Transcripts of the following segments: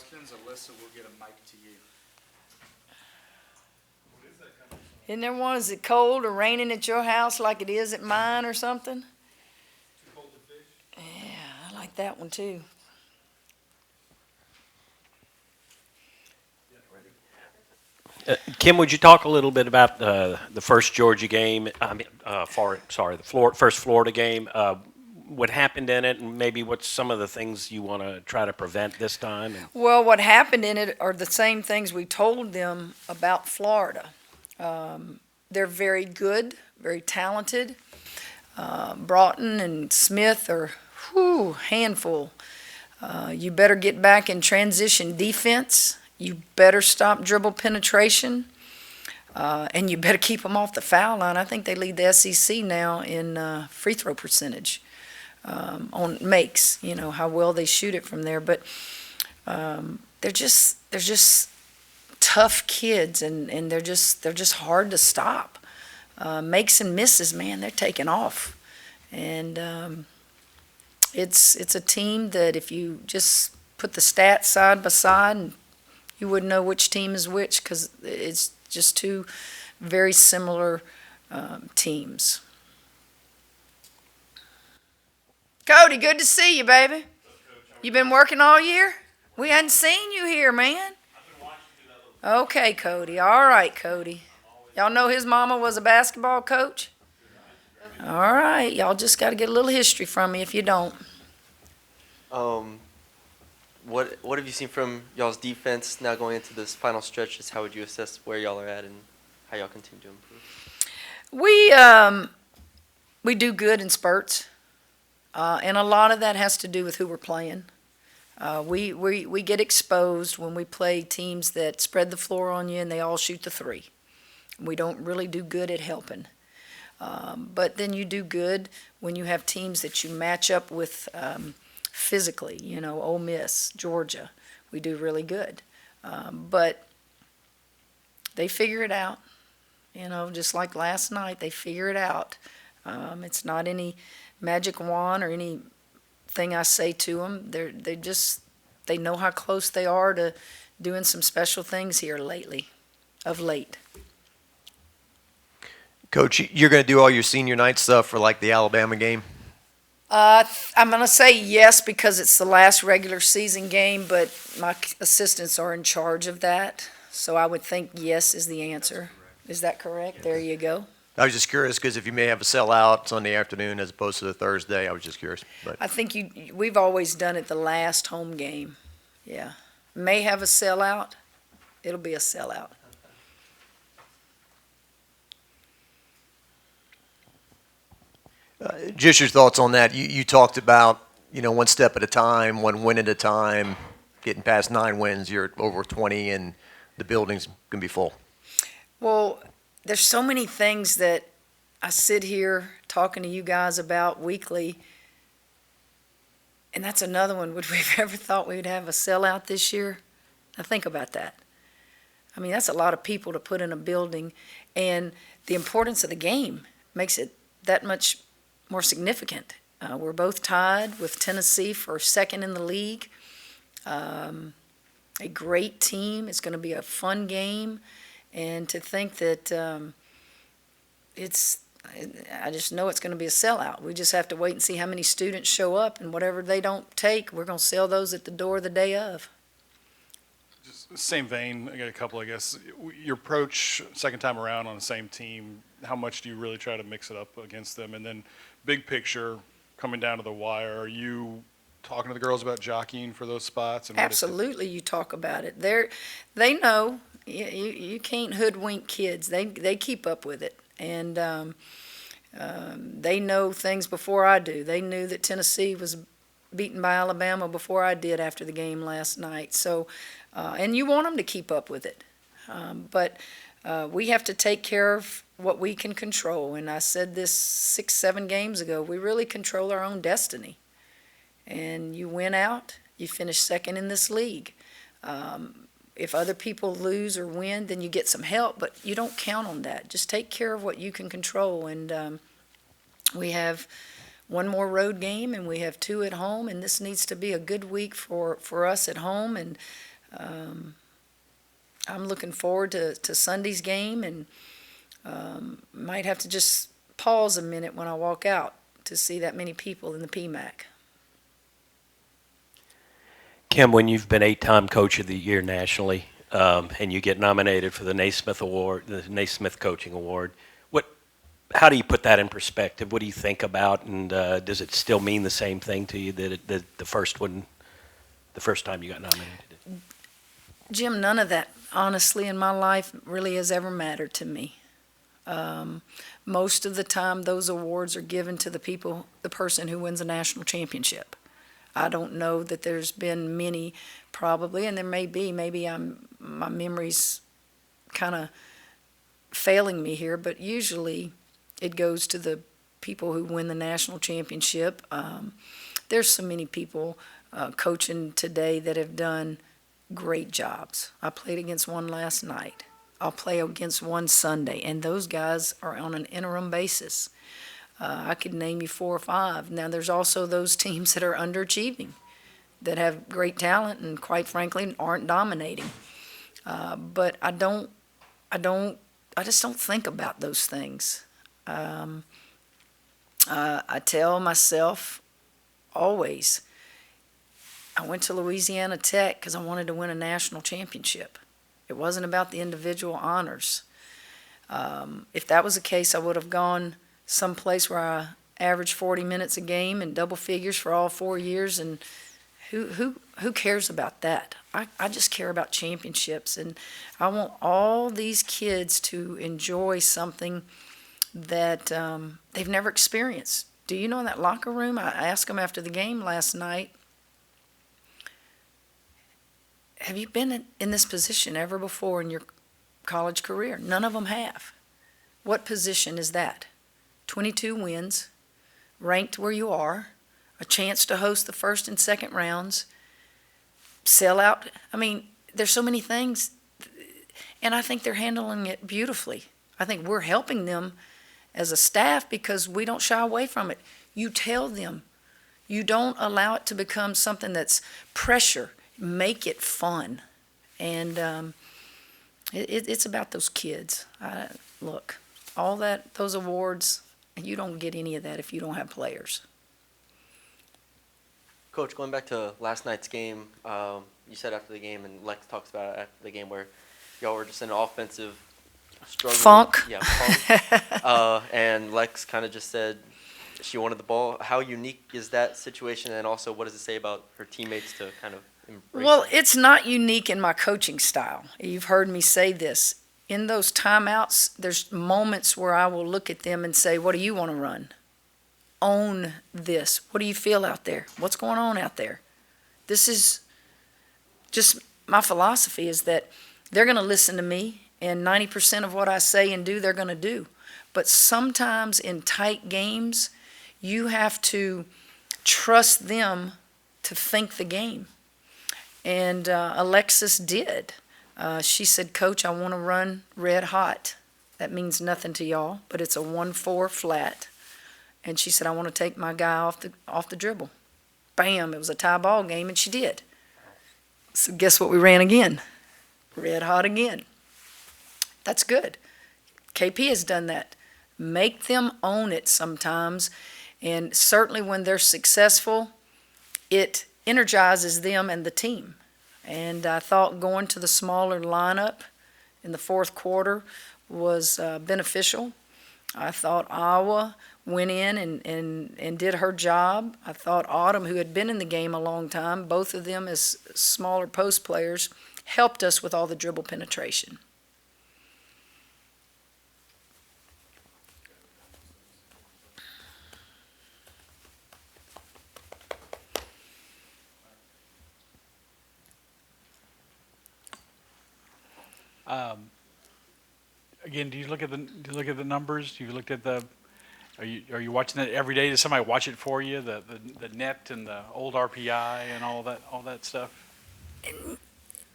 questions, Alyssa will get a mic to you. Isn't there one, is it cold or raining at your house like it is at mine or something? Too cold to fish? Yeah, I like that one too. Kim, would you talk a little bit about the first Georgia game? First Florida game. What happened in it, and maybe what's some of the things you want to try to prevent this time? Well, what happened in it are the same things we told them about Florida. They're very good, very talented. Broughton and Smith are, handful. You better get back in transition defense. You better stop dribble penetration. And you better keep them off the foul line. I think they lead the SEC now in free throw percentage on makes, how well they shoot it from there. But they're just tough kids, and they're just hard to stop. Makes and misses, man, they're taking off. And it's a team that if you just put the stats side by side, you wouldn't know which team is which because it's just two very similar teams. Cody, good to see you, baby. You been working all year? We hadn't seen you here, man. Okay, Cody. All right, Cody. Y'all know his mama was a basketball coach? All right. Y'all just got to get a little history from me if you don't. What have you seen from y'all's defense now going into this final stretch? Just how would you assess where y'all are at and how y'all continue to improve? We do good in spurts, and a lot of that has to do with who we're playing. We get exposed when we play teams that spread the floor on you and they all shoot the three. We don't really do good at helping. But then you do good when you have teams that you match up with physically, Ole Miss, Georgia. We do really good. But they figure it out. Just like last night, they figure it out. It's not any magic wand or anything I say to them. They know how close they are to doing some special things here of late. Coach, you're going to do all your senior night stuff for like the Alabama game? I'm going to say yes because it's the last regular season game, but my assistants are in charge of that. So I would think yes is the answer. Is that correct? Yes. There you go. I was just curious because if you may have a sellout Sunday afternoon as opposed to the Thursday, I was just curious. But I think we've always done it the last home game. Yeah. May have a sellout. It'll be a sellout. Just your thoughts on that. You talked about, one step at a time, one win at a time, getting past 9 wins, you're over 20, and the building's going to be full. Well, there's so many things that I sit here talking to you guys about weekly, and that's another one. Would we have ever thought we would have a sellout this year? Now think about that. I mean, that's a lot of people to put in a building, and the importance of the game makes it that much more significant. We're both tied with Tennessee for second in the league. A great team. It's going to be a fun game. And to think that I just know it's going to be a sellout. We just have to wait and see how many students show up, and whatever they don't take, we're going to sell those at the door the day of. Just same vein, I got a couple, I guess. Your approach second time around on the same team, how much do you really try to mix it up against them? And then big picture, coming down to the wire, are you talking to the girls about jockeying for those spots? And Absolutely, you talk about it. They know. You can't hoodwink kids. They keep up with it, and they know things before I do. They knew that Tennessee was beaten by Alabama before I did after the game last night. So, and you want them to keep up with it, but we have to take care of what we can control. And I said this 6-7 games ago. We really control our own destiny. And you win out, you finish second in this league. If other people lose or win, then you get some help, but you don't count on that. Just take care of what you can control. And we have one more road game, and we have 2 at home, and this needs to be a good week for us at home. And I'm looking forward to Sunday's game, and might have to just pause a minute when I walk out to see that many people in the PMAC. Kim, when you've been 8-time Coach of the Year nationally, and you get nominated for the Naismith Award, the Naismith Coaching Award, how do you put that in perspective? What do you think about, and does it still mean the same thing to you that the first time you got nominated? Jim, none of that, honestly, in my life really has ever mattered to me. Most of the time, those awards are given to the person who wins a national championship. I don't know that there's been many, probably, and there may be. Maybe my memory's kind of failing me here, but usually it goes to the people who win the national championship. There's so many people coaching today that have done great jobs. I played against one last night. I'll play against one Sunday, and those guys are on an interim basis. I could name you 4 or 5. Now, there's also those teams that are underachieving, that have great talent and, quite frankly, aren't dominating. But I just don't think about those things. I tell myself always, I went to Louisiana Tech because I wanted to win a national championship. It wasn't about the individual honors. If that was the case, I would have gone someplace where I averaged 40 minutes a game and double figures for all 4 years, and who cares about that? I just care about championships, and I want all these kids to enjoy something that they've never experienced. Do you know, in that locker room, I asked them after the game last night, have you been in this position ever before in your college career? None of them have. What position is that? 22 wins, ranked where you are, a chance to host the first and second rounds, sellout. I mean, there's so many things, and I think they're handling it beautifully. I think we're helping them as a staff because we don't shy away from it. You tell them. You don't allow it to become something that's pressure. Make it fun. And it's about those kids. Look, all those awards, you don't get any of that if you don't have players. Coach, going back to last night's game, you said after the game, and Lex talks about it after the game, where y'all were just in an offensive struggle. Funk. Yeah, funk. And Lex kind of just said she wanted the ball. How unique is that situation, and also what does it say about her teammates to kind of embrace Well, it? it's not unique in my coaching style. You've heard me say this. In those timeouts, there's moments where I will look at them and say, what do you want to run? Own this. What do you feel out there? What's going on out there? This is just my philosophy, is that they're going to listen to me, and 90% of what I say and do, they're going to do. But sometimes in tight games, you have to trust them to think the game. And Alexis did. She said, Coach, I want to run red hot. That means nothing to y'all, but it's a 1-4 flat. And she said, I want to take my guy off the dribble. Bam, it was a tie ball game, and she did. So guess what we ran again? Red hot again. That's good. KP has done that. Make them own it sometimes, and certainly when they're successful, it energizes them and the team. And I thought going to the smaller lineup in the fourth quarter was beneficial. I thought Iowa went in and did her job. I thought Autumn, who had been in the game a long time, both of them as smaller post players, helped us with all the dribble penetration. Again, do you look at the numbers? Do you look at are you watching it every day? Does somebody watch it for you? The net and the old RPI and all that stuff?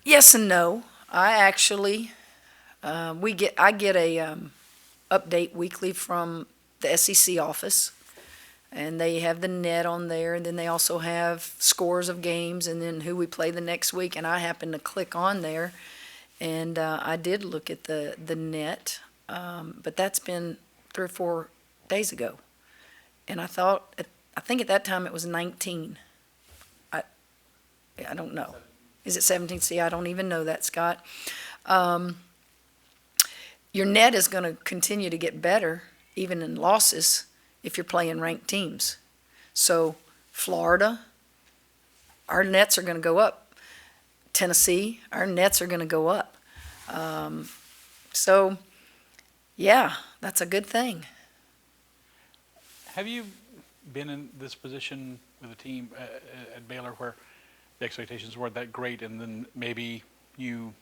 Yes and no. I actually I get a update weekly from the SEC office, and they have the net on there, and then they also have scores of games and then who we play the next week. And I happened to click on there, and I did look at the net, but that's been 3 or 4 days ago. And I think at that time it was 19. I don't know. Is it 17? See, I don't even know that, Scott. Your net is going to continue to get better, even in losses, if you're playing ranked teams. So Florida, our nets are going to go up. Tennessee, our nets are going to go up. So, yeah, that's a good thing. Have you been in this position with a team at Baylor where the expectations weren't that great, and then maybe you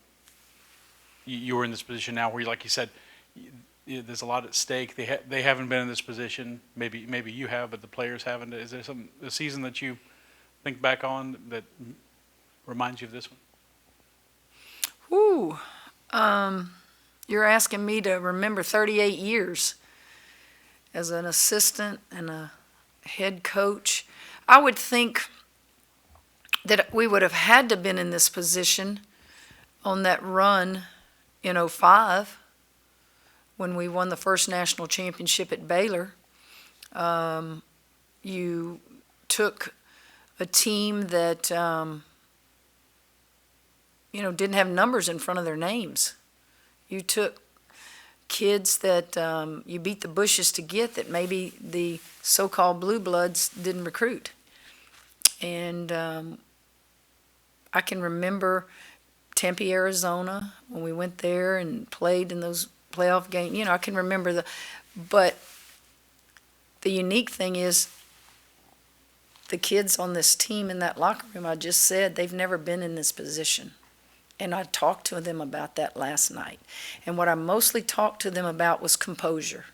were in this position now where, like you said, there's a lot at stake. They haven't been in this position. Maybe you have, but the players haven't. Is there a season that you think back on that reminds you of this one? Ooh, you're asking me to remember 38 years as an assistant and a head coach. I would think that we would have had to been in this position on that run in '05 when we won the first national championship at Baylor. You took a team that didn't have numbers in front of their names. You took kids that you beat the bushes to get that maybe the so-called blue bloods didn't recruit. And I can remember Tempe, Arizona, when we went there and played in those playoff games. I can remember but the unique thing is the kids on this team in that locker room, I just said, they've never been in this position. And I talked to them about that last night. And what I mostly talked to them about was composure.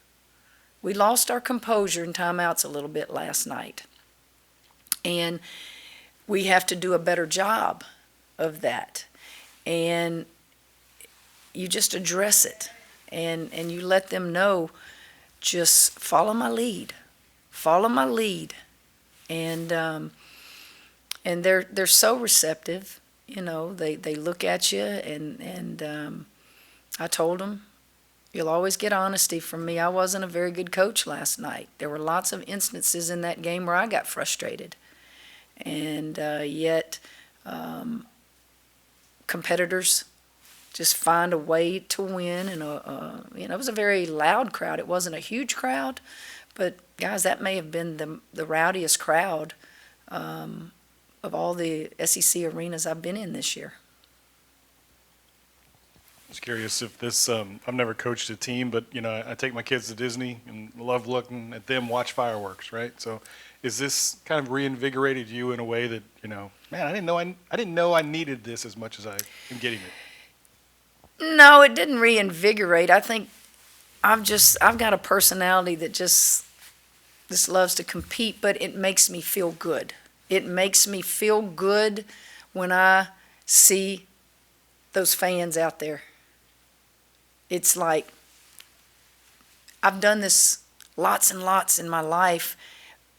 We lost our composure in timeouts a little bit last night. And we have to do a better job of that. And you just address it. And you let them know, just follow my lead. Follow my lead. And they're so receptive. They look at you, and I told them, you'll always get honesty from me. I wasn't a very good coach last night. There were lots of instances in that game where I got frustrated. And yet competitors just find a way to win. And it was a very loud crowd. It wasn't a huge crowd, but guys, that may have been the rowdiest crowd of all the SEC arenas I've been in this year. I was curious if this, I've never coached a team, but, I take my kids to Disney and love looking at them watch fireworks, right? So is this kind of reinvigorated you in a way that, man, I didn't know I needed this as much as I am getting it? No, it didn't reinvigorate. I think I've got a personality that just loves to compete, but it makes me feel good. It makes me feel good when I see those fans out there. It's like I've done this lots and lots in my life,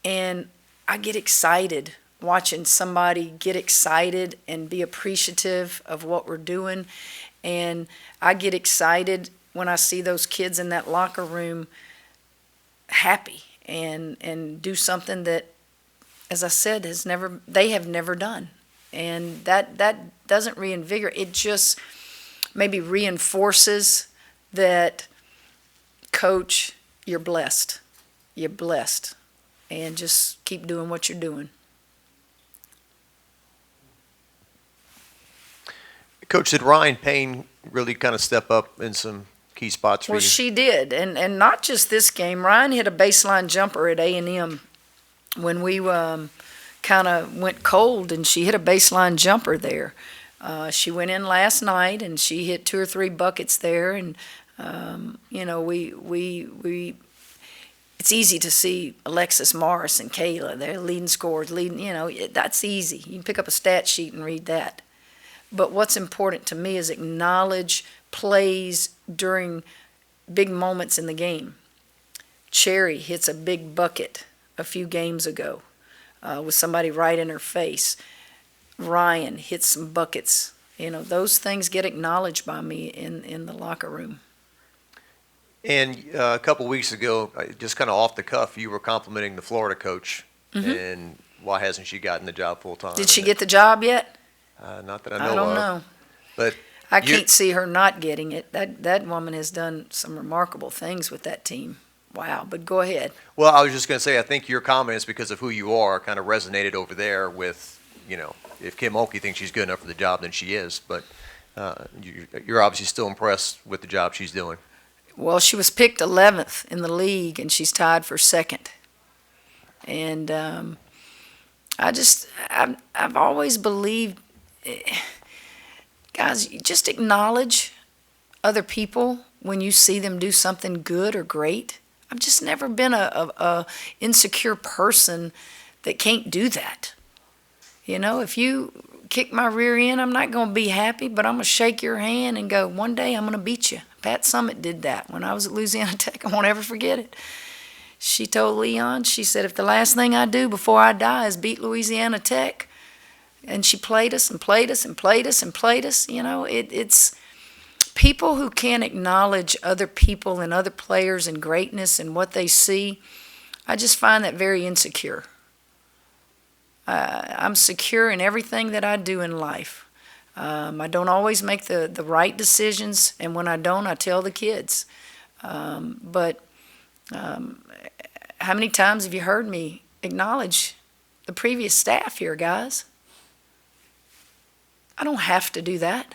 and I get excited watching somebody get excited and be appreciative of what we're doing. And I get excited when I see those kids in that locker room happy and do something that, as I said, they have never done. And that doesn't reinvigorate. It just maybe reinforces that, Coach, you're blessed. You're blessed. And just keep doing what you're doing. Coach, did Ryan Payne really kind of step up in some key spots for Well, you? she did. And not just this game. Ryan hit a baseline jumper at A&M when we kind of went cold, and she hit a baseline jumper there. She went in last night, and she hit 2 or 3 buckets there. And, it's easy to see Alexis Morris and Kayla. They're leading scorers, that's easy. You can pick up a stat sheet and read that. But what's important to me is acknowledge plays during big moments in the game. Cherry hits a big bucket a few games ago with somebody right in her face. Ryan hit some buckets. Those things get acknowledged by me in the locker room. And a couple weeks ago, just kind of off the cuff, you were complimenting the Florida coach, and why hasn't she gotten the job full time? Did she get the job yet? Not that I know I don't of. know. But I you- can't see her not getting it. That woman has done some remarkable things with that team. Wow, but go ahead. Well, I was just going to say, I think your comments, because of who you are, kind of resonated over there with, if Kim Mulkey thinks she's good enough for the job, then she is. But you're obviously still impressed with the job she's doing. Well, she was picked 11th in the league, and she's tied for second. And I've always believed, guys, you just acknowledge other people when you see them do something good or great. I've just never been a insecure person that can't do that. If you kick my rear end, I'm not going to be happy, but I'm going to shake your hand and go, one day I'm going to beat you. Pat Summitt did that when I was at Louisiana Tech. I won't ever forget it. She told Leon, she said, if the last thing I do before I die is beat Louisiana Tech, and she played us and played us and played us and played us, it's people who can't acknowledge other people and other players and greatness and what they see. I just find that very insecure. I'm secure in everything that I do in life. I don't always make the right decisions, and when I don't, I tell the kids. But how many times have you heard me acknowledge the previous staff here, guys? I don't have to do that.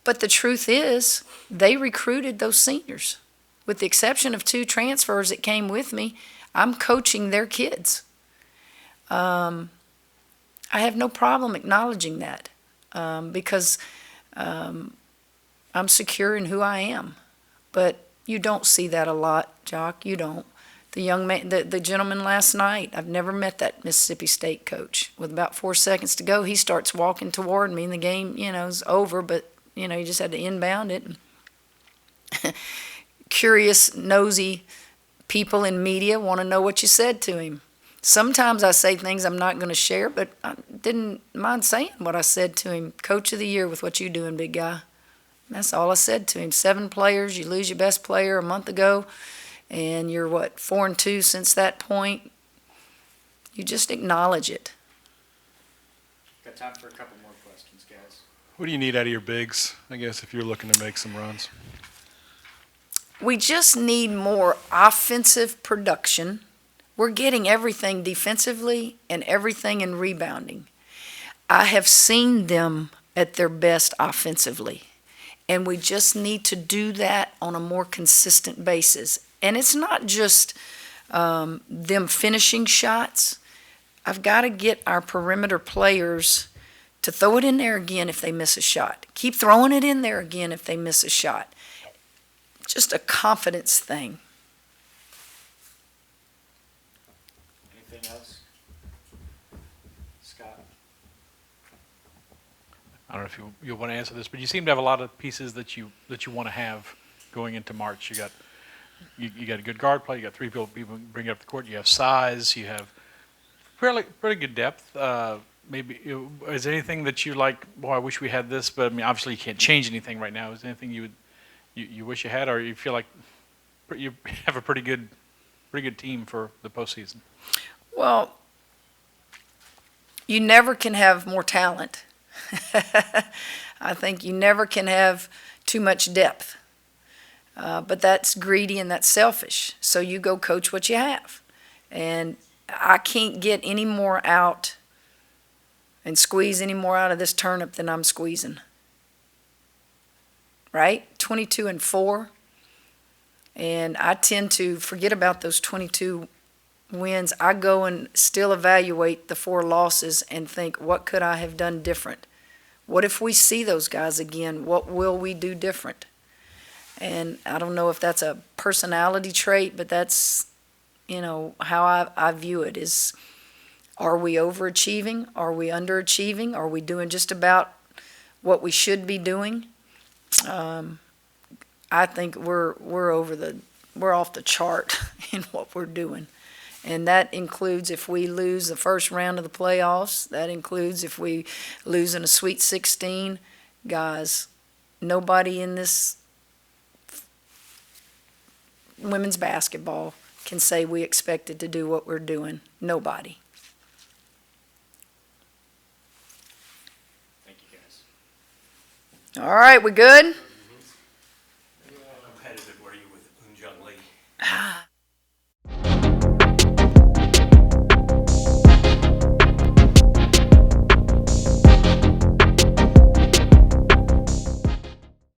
But the truth is, they recruited those seniors. With the exception of 2 transfers that came with me, I'm coaching their kids. I have no problem acknowledging that because I'm secure in who I am. But you don't see that a lot, Jock. You don't. The young man, the gentleman last night, I've never met that Mississippi State coach. With about 4 seconds to go, he starts walking toward me, and the game, is over. But you just had to inbound it. Curious, nosy people in media want to know what you said to him. Sometimes I say things I'm not going to share, but I didn't mind saying what I said to him. Coach of the year with what you're doing, big guy. That's all I said to him. 7 players, you lose your best player a month ago, and you're, 4-2 since that point. You just acknowledge it. Got time for a couple more questions, guys. What do you need out of your bigs, I guess, if you're looking to make some runs? We just need more offensive production. We're getting everything defensively and everything in rebounding. I have seen them at their best offensively, and we just need to do that on a more consistent basis. And it's not just them finishing shots. I've got to get our perimeter players to throw it in there again if they miss a shot. Keep throwing it in there again if they miss a shot. Just a confidence thing. Anything else? Scott? I don't know if you'll want to answer this, but you seem to have a lot of pieces that you want to have going into March. You got a good guard play. You got 3 people bring it up the court. You have size. You have pretty good depth. Maybe is there anything that you like? Boy, I wish we had this, but I mean, obviously you can't change anything right now. Is there anything you wish you had, or you feel like you have a pretty good team for the postseason? Well, you never can have more talent. I think you never can have too much depth. But that's greedy and that's selfish. So you go coach what you have. And I can't get any more out and squeeze any more out of this turnip than I'm squeezing. Right? 22-4. And I tend to forget about those 22 wins. I go and still evaluate the 4 losses and think, what could I have done different? What if we see those guys again? What will we do different? And I don't know if that's a personality trait, but that's, how I view it is, are we overachieving? Are we underachieving? Are we doing just about what we should be doing? I think we're over the we're off the chart in what we're doing. And that includes if we lose the first round of the playoffs, that includes if we lose in a Sweet 16. Guys, nobody in this women's basketball can say we expected to do what we're doing. Nobody. Thank you, guys. All right, we good?